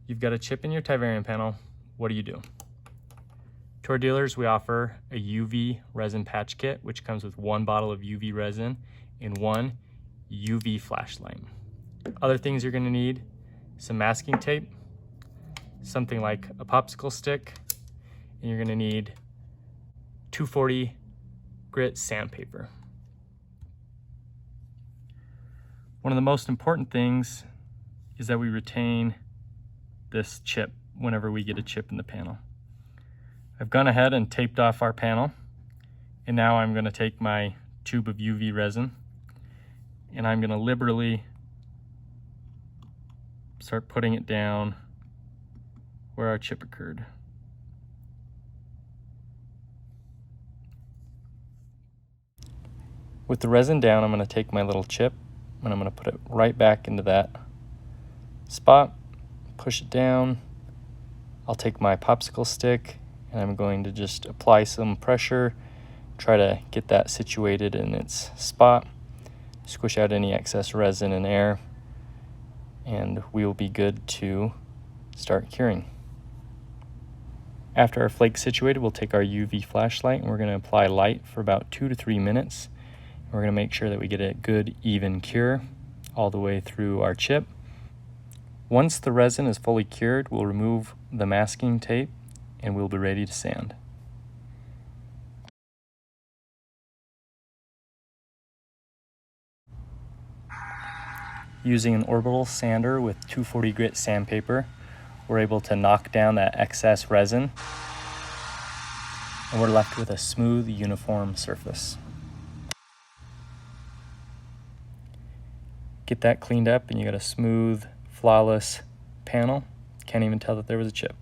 You've got a chip in your Tyvarian panel. What do? To our dealers, we offer a UV resin patch kit, which comes with 1 bottle of UV resin and 1 UV flashlight. Other things you're gonna need: some masking tape, something like a popsicle stick, and you're gonna need 240 grit sandpaper. One of the most important things is that we retain this chip whenever we get a chip in the panel. I've gone ahead and taped off our panel, and now I'm going to take my tube of UV resin and I'm going to liberally start putting it down where our chip occurred. With the resin down, I'm going to take my little chip and I'm going to put it right back into that spot, push it down. I'll take my popsicle stick and I'm going to just apply some pressure, try to get that situated in its spot, squish out any excess resin and air, and we will be good to start curing. After our flake's situated, we'll take our UV flashlight and we're going to apply light for about 2 to 3 minutes. We're going to make sure that we get a good even cure all the way through our chip. Once the resin is fully cured, we'll remove the masking tape and we'll be ready to sand. Using an orbital sander with 240 grit sandpaper, we're able to knock down that excess resin and we're left with a smooth, uniform surface. Get that cleaned up and you got a smooth, flawless panel. Can't even tell that there was a chip.